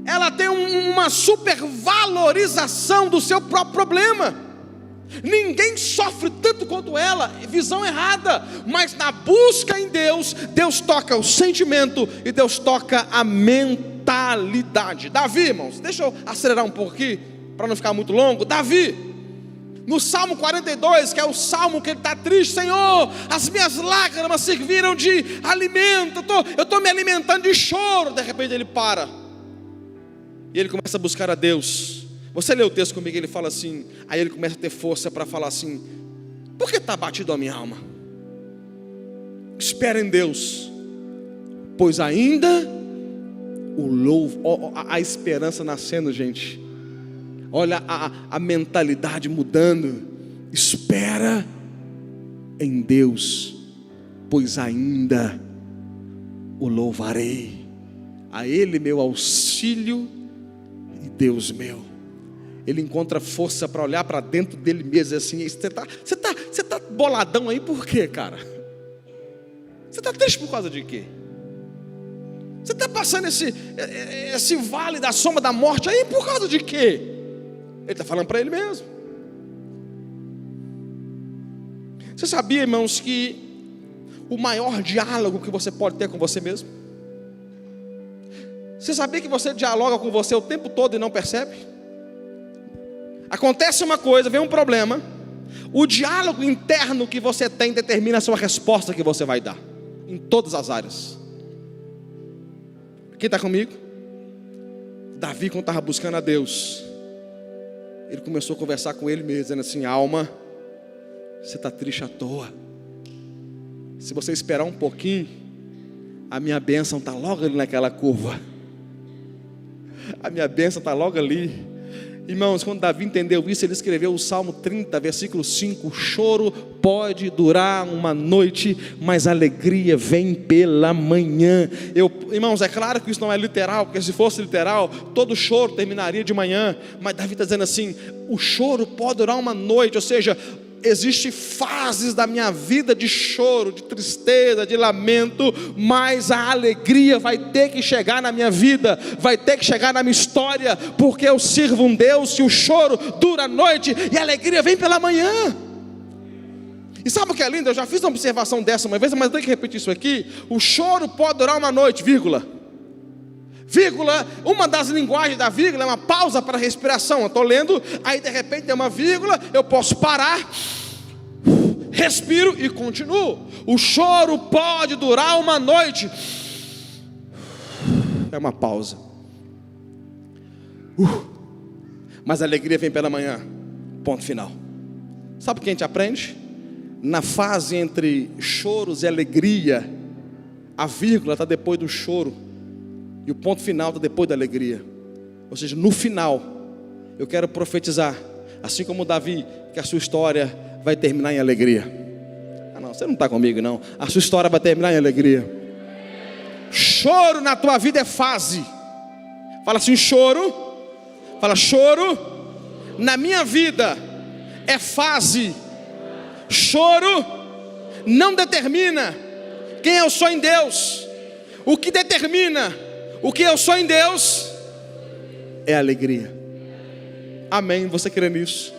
Ela tem uma supervalorização do seu próprio problema. Ninguém sofre tanto quanto ela, visão errada. Mas na busca em Deus, Deus toca o sentimento e Deus toca a mentalidade. Davi, irmãos, deixa eu acelerar um pouco aqui, para não ficar muito longo. Davi, no Salmo 42, que é o salmo que ele está triste: Senhor, as minhas lágrimas serviram de alimento, eu estou me alimentando de choro. De repente ele para, e ele começa a buscar a Deus. Você lê o texto comigo, ele fala assim, aí ele começa a ter força para falar assim: por que está batido a minha alma? Espera em Deus, pois ainda o louvo. A esperança nascendo, gente. Olha a mentalidade mudando. Espera em Deus, pois ainda o louvarei. A Ele meu auxílio e Deus meu. Ele encontra força para olhar para dentro dele mesmo assim: você tá boladão aí por quê, cara? Você está triste por causa de quê? Você está passando esse vale da sombra da morte aí por causa de quê? Ele está falando para ele mesmo. Você sabia, irmãos, que o maior diálogo que você pode ter com você mesmo? Você sabia que você dialoga com você o tempo todo e não percebe? Acontece uma coisa, vem um problema, o diálogo interno que você tem determina a sua resposta que você vai dar, em todas as áreas. Quem está comigo? Davi, quando estava buscando a Deus, ele começou a conversar com ele mesmo, dizendo assim: alma, você está triste à toa. Se você esperar um pouquinho, a minha bênção está logo ali naquela curva. A minha bênção está logo ali. Irmãos, quando Davi entendeu isso, ele escreveu o Salmo 30, versículo 5: o choro pode durar uma noite, mas a alegria vem pela manhã. Irmãos, é claro que isso não é literal, porque se fosse literal, todo choro terminaria de manhã. Mas Davi está dizendo assim: o choro pode durar uma noite, ou seja, existem fases da minha vida de choro, de tristeza, de lamento, mas a alegria vai ter que chegar na minha vida, vai ter que chegar na minha história, porque eu sirvo um Deus que o choro dura a noite e a alegria vem pela manhã. E sabe o que é lindo? Eu já fiz uma observação dessa uma vez, mas eu tenho que repetir isso aqui. O choro pode durar uma noite, vírgula. Vírgula, uma das linguagens da vírgula é uma pausa para a respiração. Eu estou lendo, aí de repente tem uma vírgula, eu posso parar, respiro e continuo. O choro pode durar uma noite. É uma pausa. Mas a alegria vem pela manhã. Ponto final. Sabe o que a gente aprende? Na fase entre choros e alegria, a vírgula está depois do choro e o ponto final está depois da alegria. Ou seja, no final, eu quero profetizar, assim como Davi, que a sua história vai terminar em alegria. Ah não, você não está comigo não. A sua história vai terminar em alegria. Choro na tua vida é fase. Fala assim, choro. Fala, choro na minha vida é fase. Choro não determina quem eu sou em Deus. O que determina o que eu sou em Deus é alegria. Amém, você crê nisso?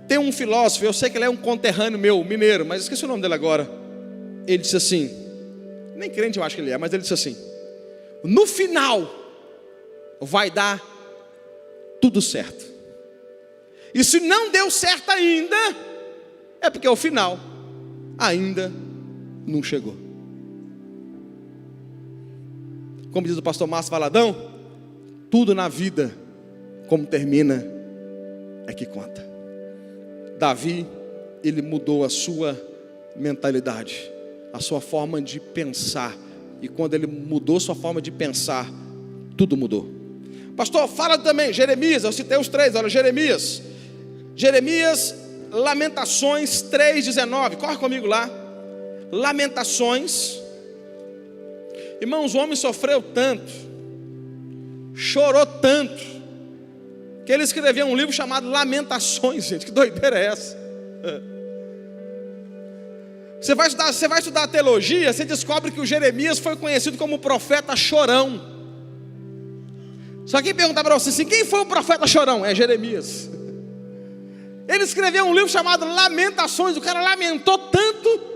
Tem um filósofo, eu sei que ele é um conterrâneo meu, mineiro, mas esqueci o nome dele agora. Ele disse assim, nem crente eu acho que ele é, mas ele disse assim: no final vai dar tudo certo. E se não deu certo ainda, é porque o final ainda não chegou. Como diz o pastor Márcio Valadão, tudo na vida, como termina, é que conta. Davi, ele mudou a sua mentalidade, a sua forma de pensar. E quando ele mudou sua forma de pensar, tudo mudou. Pastor, fala também, Jeremias, eu citei os três, olha, Jeremias, Lamentações 3,19, corre comigo lá. Lamentações. Irmãos, o homem sofreu tanto, chorou tanto, que ele escreveu um livro chamado Lamentações, gente, que doideira é essa? Você vai estudar teologia, você descobre que o Jeremias foi conhecido como o profeta chorão. Só que perguntar para você assim, quem foi o profeta chorão? É Jeremias. Ele escreveu um livro chamado Lamentações. O cara lamentou tanto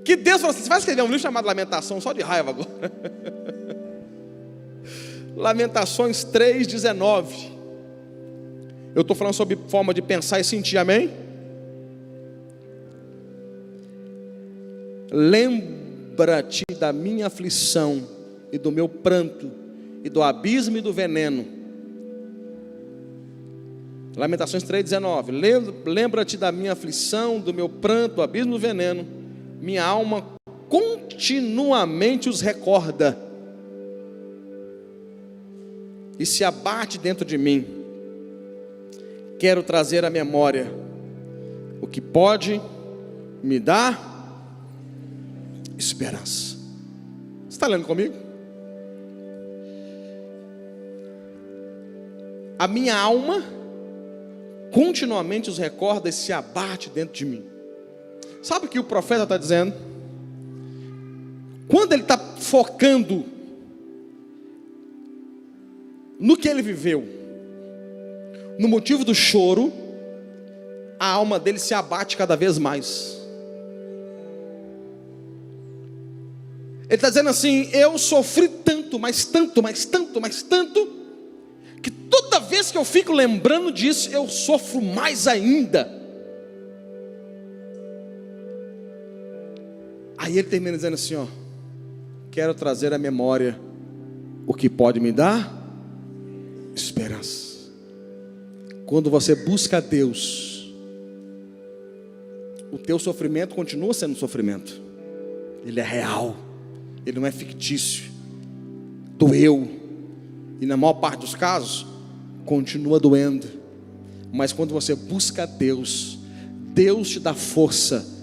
que Deus falou assim, você vai escrever um livro chamado Lamentação, só de raiva agora. Lamentações 3,19. Eu estou falando sobre forma de pensar e sentir, amém? Lembra-te da minha aflição e do meu pranto e do abismo e do veneno. Lamentações 3,19. Lembra-te da minha aflição, do meu pranto, do abismo e do veneno. Minha alma continuamente os recorda e se abate dentro de mim. Quero trazer à memória o que pode me dar esperança. Você está lendo comigo? A minha alma continuamente os recorda e se abate dentro de mim. Sabe o que o profeta está dizendo? Quando ele está focando no que ele viveu, no motivo do choro, a alma dele se abate cada vez mais. Ele está dizendo assim, eu sofri tanto, mas tanto, que toda vez que eu fico lembrando disso, eu sofro mais ainda. Aí ele termina dizendo assim, ó, quero trazer à memória o que pode me dar esperança. Quando você busca a Deus, o teu sofrimento continua sendo sofrimento. Ele é real, ele não é fictício. Doeu, e na maior parte dos casos continua doendo. Mas quando você busca a Deus, Deus te dá força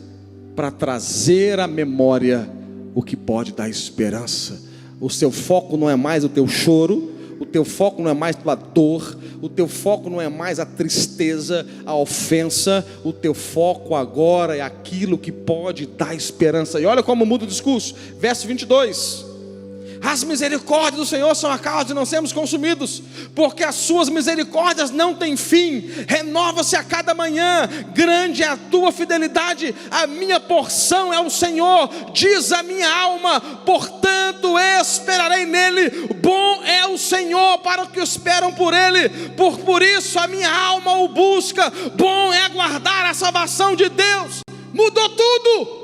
para trazer à memória o que pode dar esperança. O seu foco não é mais o teu choro, o teu foco não é mais a tua dor, o teu foco não é mais a tristeza, a ofensa. O teu foco agora é aquilo que pode dar esperança. E olha como muda o discurso, verso 22. As misericórdias do Senhor são a causa de não sermos consumidos, porque as suas misericórdias não têm fim, renova-se a cada manhã, grande é a tua fidelidade, a minha porção é o Senhor, diz a minha alma, portanto esperarei nele, bom é o Senhor para os que esperam por ele, por isso a minha alma o busca, bom é aguardar a salvação de Deus. Mudou tudo.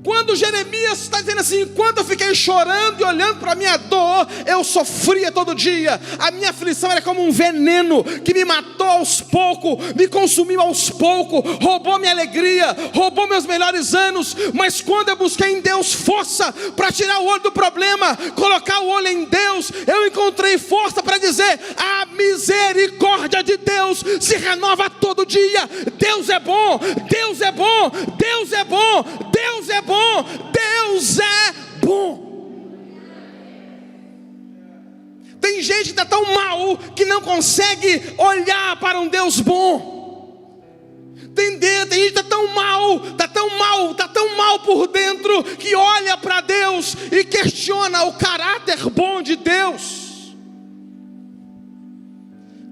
Quando Jeremias está dizendo assim, enquanto eu fiquei chorando e olhando para a minha dor, eu sofria todo dia, a minha aflição era como um veneno, que me matou aos poucos, me consumiu aos poucos, roubou minha alegria, roubou meus melhores anos, mas quando eu busquei em Deus força, para tirar o olho do problema, colocar o olho em Deus, eu encontrei força para dizer, a misericórdia de Deus se renova todo dia, Deus é bom, Deus é bom, Deus é bom, Deus é bom, Deus é bom. Tem gente que está tão mal que não consegue olhar para um Deus bom. Tem gente que está tão mal por dentro que olha para Deus e questiona o caráter bom de Deus.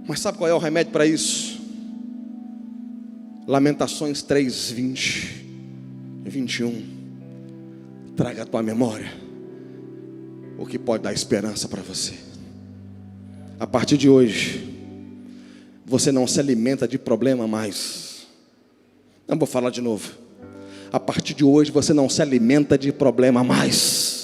Mas sabe qual é o remédio para isso? Lamentações 3, 20 e 21. Traga à tua memória o que pode dar esperança para você. A partir de hoje, você não se alimenta de problema mais. Não vou falar de novo. A partir de hoje, você não se alimenta de problema mais.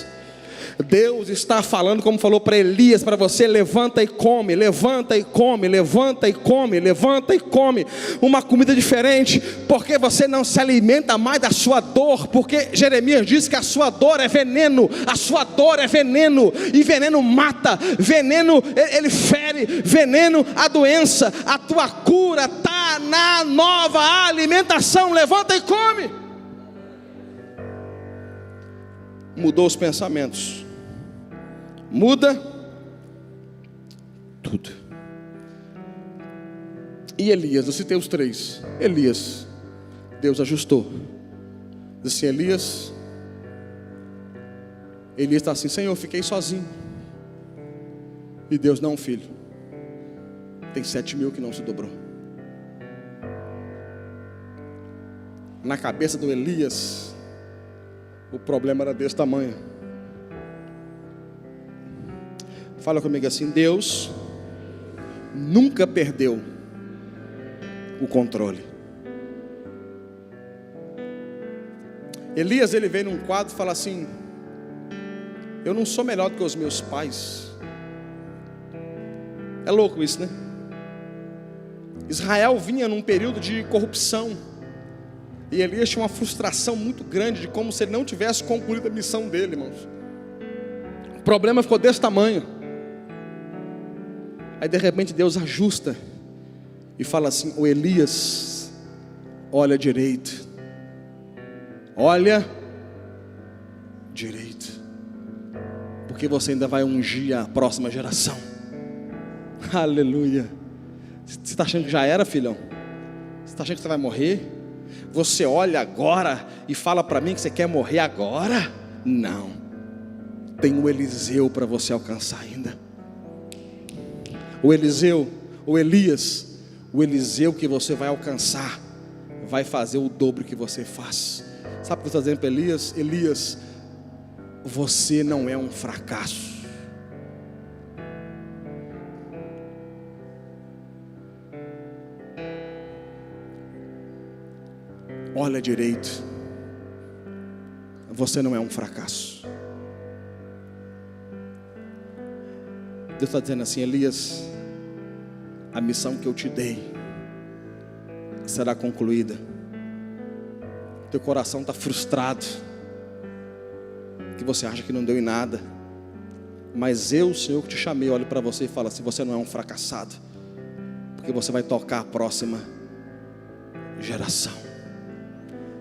Deus está falando como falou para Elias, para você, levanta e come, levanta e come, levanta e come, levanta e come, uma comida diferente, porque você não se alimenta mais da sua dor, porque Jeremias diz que a sua dor é veneno, a sua dor é veneno, e veneno mata, veneno ele fere, veneno a doença, a tua cura está na nova alimentação, levanta e come. Mudou os pensamentos, muda tudo. E Elias, eu citei os três. Elias, Deus ajustou. Diz assim, Elias está assim, Senhor, eu fiquei sozinho. E Deus, não, filho, tem 7.000 que não se dobrou. Na cabeça do Elias, o problema era desse tamanho. Fala comigo assim, Deus nunca perdeu o controle. Elias, ele veio num quadro e fala assim, eu não sou melhor do que os meus pais. É louco isso, né? Israel vinha num período de corrupção, e Elias tinha uma frustração muito grande de como se ele não tivesse concluído a missão dele, irmãos. O problema ficou desse tamanho. Aí de repente Deus ajusta e fala assim, o Elias, olha direito. Olha direito. Porque você ainda vai ungir a próxima geração. Aleluia. Você está achando que já era, filhão? Você está achando que você vai morrer? Você olha agora e fala para mim que você quer morrer agora? Não. Tem o Eliseu para você alcançar ainda. O Elias, o Eliseu que você vai alcançar, vai fazer o dobro que você faz. Sabe o que eu estou dizendo para Elias? Elias, você não é um fracasso. Olha direito, você não é um fracasso. Deus está dizendo assim, Elias, a missão que eu te dei será concluída. Teu coração está frustrado, que você acha que não deu em nada, mas eu, Senhor, que te chamei, olho para você e falo assim, você não é um fracassado, porque você vai tocar a próxima geração.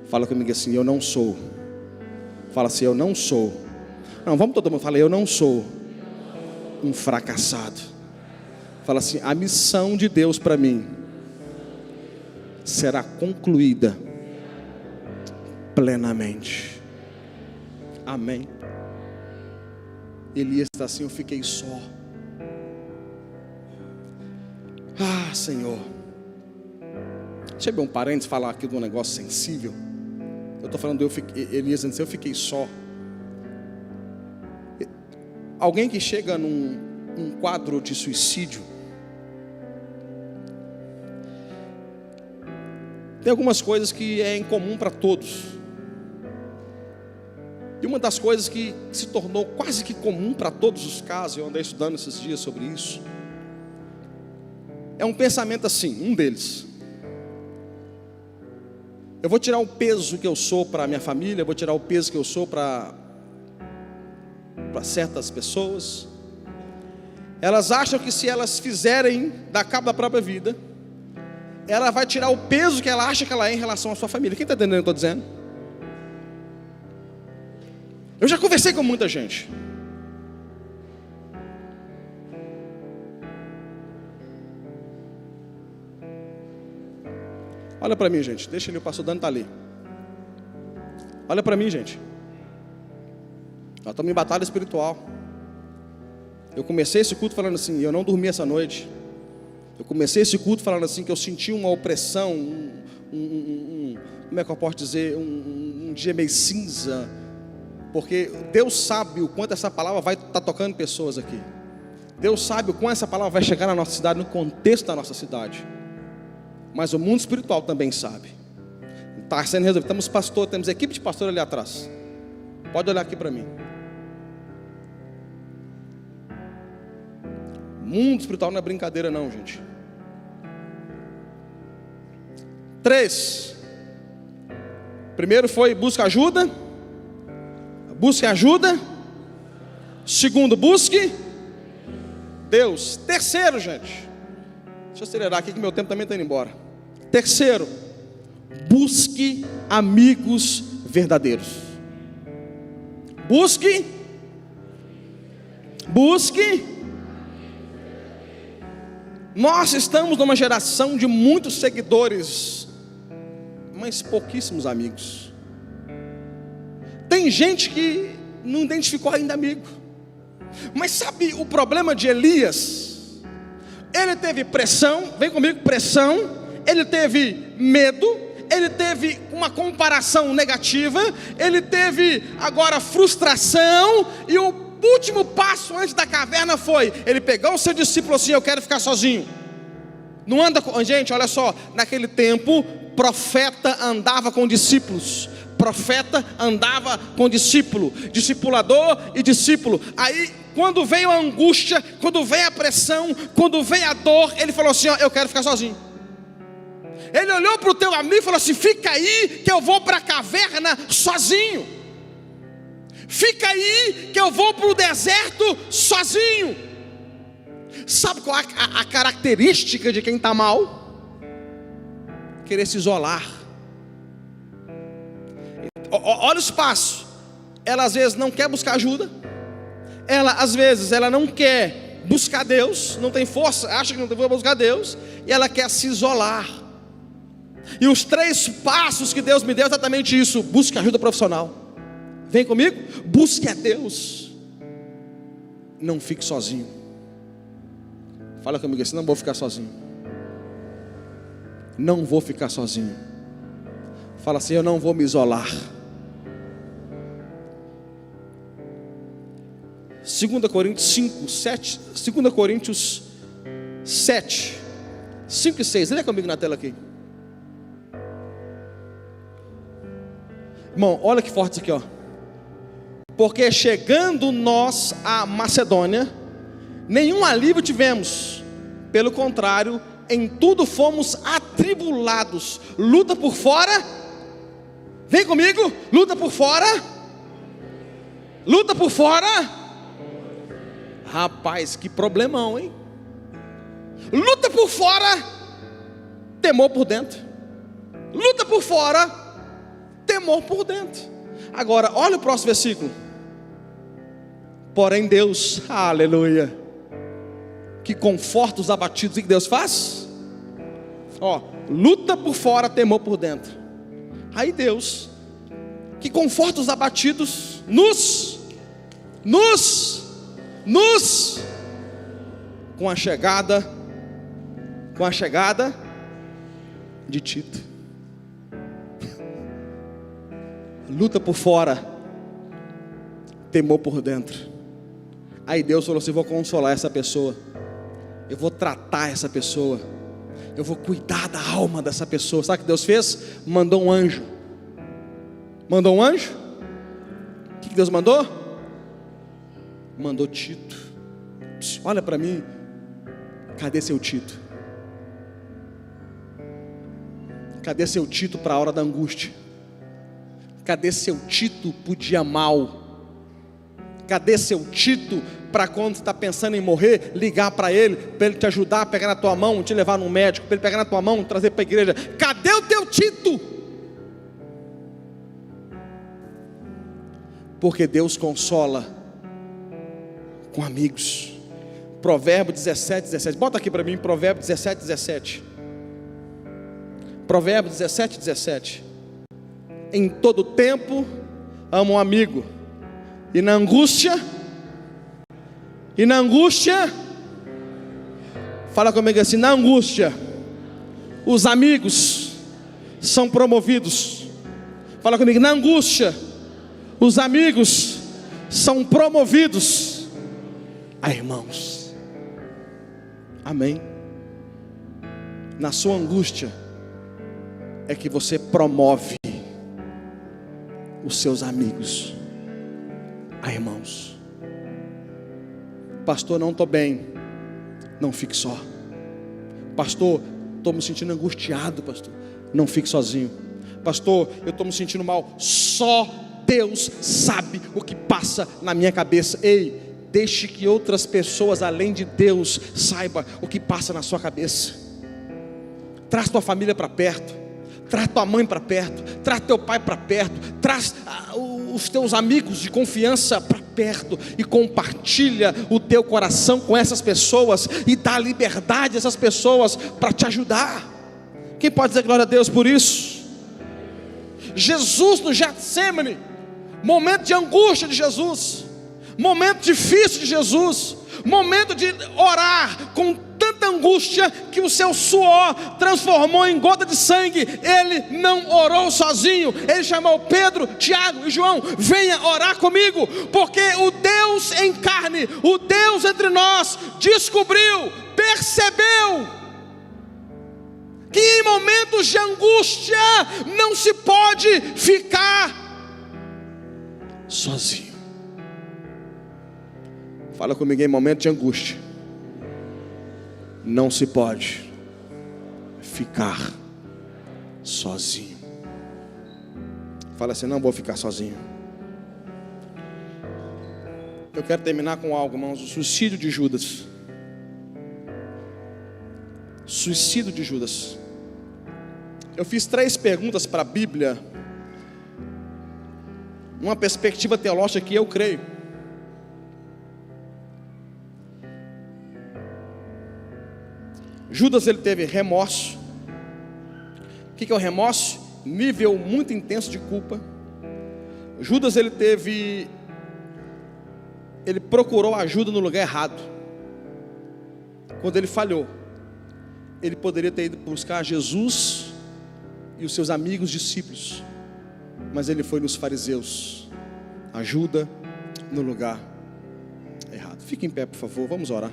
Fala comigo assim, eu não sou. Fala assim, eu não sou. Não, vamos todo mundo, fala, eu não sou um fracassado. Fala assim, a missão de Deus para mim será concluída plenamente. amém. Elias está assim: eu fiquei só. Ah, Senhor. Deixa eu ver um parênteses, falar aqui de um negócio sensível. Eu estou falando Elias dizendo assim: eu fiquei só. Alguém que chega num quadro de suicídio, tem algumas coisas que é incomum para todos. E uma das coisas que se tornou quase que comum para todos os casos, eu andei estudando esses dias sobre isso, é um pensamento assim, um deles: eu vou tirar o peso que eu sou para a minha família, eu vou tirar o peso que eu sou para certas pessoas. Elas acham que se elas fizerem dar cabo da própria vida, ela vai tirar o peso que ela acha que ela é em relação à sua família. Quem está entendendo o que eu estou dizendo? Eu já conversei com muita gente. Olha para mim, gente. Deixa ele, o pastor Dani está ali. Olha para mim, gente. Nós estamos em batalha espiritual. Eu comecei esse culto falando assim: eu não dormi essa noite. Eu comecei esse culto falando assim que eu senti uma opressão, como é que eu posso dizer, um dia meio cinza, porque Deus sabe o quanto essa palavra vai estar tocando pessoas aqui. Deus sabe o quanto essa palavra vai chegar na nossa cidade, no contexto da nossa cidade. Mas o mundo espiritual também sabe. Está sendo resolvido. Temos pastor, temos equipe de pastor ali atrás. Pode olhar aqui para mim. Mundo espiritual não é brincadeira não, gente. 3. Primeiro foi: busca ajuda. Busque ajuda. Segundo, busque Deus. Terceiro, gente, deixa eu acelerar aqui que meu tempo também está indo embora. Terceiro, busque amigos verdadeiros. Busque. Nós estamos numa geração de muitos seguidores, mas pouquíssimos amigos. Tem gente que não identificou ainda amigo. Mas sabe o problema de Elias? Ele teve pressão, vem comigo, pressão. Ele teve medo, ele teve uma comparação negativa, ele teve agora frustração, e o último passo antes da caverna foi: ele pegou o seu discípulo assim: eu quero ficar sozinho. Não anda com... Gente, olha só, naquele tempo, profeta andava com discípulos. Profeta andava com discípulo, discipulador e discípulo. Aí, quando veio a angústia, quando veio a pressão, quando veio a dor, ele falou assim: ó, eu quero ficar sozinho. Ele olhou para o teu amigo e falou assim: fica aí que eu vou para a caverna sozinho. Fica aí que eu vou para o deserto sozinho. Sabe qual é a característica de quem está mal? Querer se isolar. Olha o espaço. Ela às vezes não quer buscar ajuda. Ela às vezes não quer buscar Deus. Não tem força, acha que não tem força para buscar Deus. E ela quer se isolar. E os 3 passos que Deus me deu é exatamente isso: busque ajuda profissional. Vem comigo, busque a Deus. Não fique sozinho. Fala comigo assim: não vou ficar sozinho. Não vou ficar sozinho. Fala assim: eu não vou me isolar. 2 Coríntios 5, 7. 2 Coríntios 7, 5 e 6. Lê comigo na tela aqui. Irmão, olha que forte isso aqui, ó. Porque chegando nós à Macedônia, nenhum alívio tivemos. Pelo contrário, em tudo fomos atribulados. Luta por fora. Vem comigo, luta por fora. Luta por fora. Rapaz, que problemão, hein? Luta por fora, temor por dentro. Luta por fora, temor por dentro. Agora, olha o próximo versículo. Porém Deus, aleluia, que conforta os abatidos. E que Deus faz? Ó, luta por fora, temor por dentro. Aí Deus, que conforta os abatidos, com a chegada de Tito. Luta por fora, temor por dentro. Aí Deus falou assim: vou consolar essa pessoa, eu vou tratar essa pessoa, eu vou cuidar da alma dessa pessoa. Sabe o que Deus fez? Mandou um anjo. Mandou um anjo? O que Deus mandou? Mandou Tito. Olha para mim. Cadê seu Tito? Cadê seu Tito para a hora da angústia? Cadê seu Tito para o dia mal? Cadê seu Tito para quando você está pensando em morrer, ligar para ele te ajudar a pegar na tua mão, te levar num médico, para ele pegar na tua mão, trazer para a igreja? Cadê o teu Tito? Porque Deus consola com amigos. Provérbio 17. Bota aqui para mim, Provérbio 17. Provérbio 17. Em todo tempo amo um amigo, e na angústia, fala comigo assim: na angústia, os amigos são promovidos. Fala comigo: na angústia, os amigos são promovidos a irmãos. Amém? Na sua angústia é que você promove os seus amigos a irmãos. Pastor, não estou bem. Não fique só. Pastor, estou me sentindo angustiado. Pastor, não fique sozinho. Pastor, eu estou me sentindo mal. Só Deus sabe o que passa na minha cabeça. Ei, deixe que outras pessoas além de Deus saibam o que passa na sua cabeça. Traz tua família para perto, traz tua mãe para perto, traz teu pai para perto, traz os teus amigos de confiança para perto e compartilha o teu coração com essas pessoas e dá liberdade a essas pessoas para te ajudar. Quem pode dizer glória a Deus por isso? Jesus no Getsemane, momento de angústia de Jesus, momento difícil de Jesus, momento de orar com tanta angústia que o seu suor transformou em gota de sangue. Ele não orou sozinho, ele chamou Pedro, Tiago e João: venha orar comigo, porque o Deus em carne, o Deus entre nós, descobriu, percebeu que em momentos de angústia não se pode ficar sozinho. Fala comigo: em momento de angústia não se pode ficar sozinho. Fala assim: não vou ficar sozinho. Eu quero terminar com algo, irmãos. O suicídio de Judas. Suicídio de Judas. Eu fiz 3 perguntas para a Bíblia, uma perspectiva teológica que eu creio. Judas, ele teve remorso. O que é o remorso? Nível muito intenso de culpa. Judas, ele procurou ajuda no lugar errado. Quando ele falhou, ele poderia ter ido buscar Jesus e os seus amigos discípulos, mas ele foi nos fariseus. Ajuda no lugar errado. Fique em pé, por favor, vamos orar.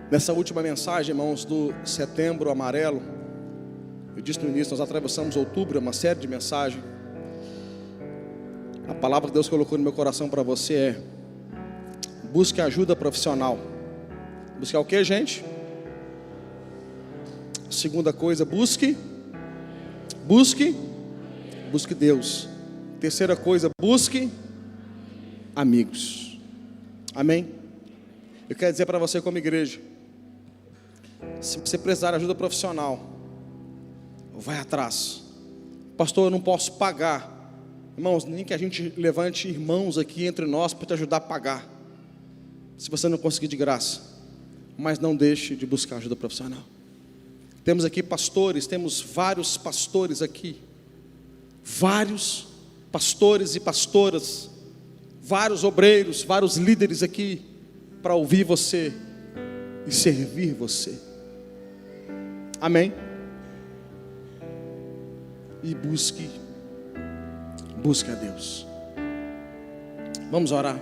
Nessa última mensagem, irmãos, do Setembro Amarelo, eu disse no início, nós atravessamos outubro, uma série de mensagens. A palavra que Deus colocou no meu coração para você é: busque ajuda profissional. Buscar o que, gente? Segunda coisa, busque Deus. Terceira coisa, busque amigos. Amém? Eu quero dizer para você como igreja, se você precisar de ajuda profissional, vai atrás. Pastor, eu não posso pagar. Irmãos, nem que a gente levante irmãos aqui entre nós para te ajudar a pagar, se você não conseguir de graça. Mas não deixe de buscar ajuda profissional. Temos aqui pastores, temos vários pastores aqui, vários pastores e pastoras, vários obreiros, vários líderes aqui, para ouvir você e servir você. Amém? E busque a Deus. Vamos orar.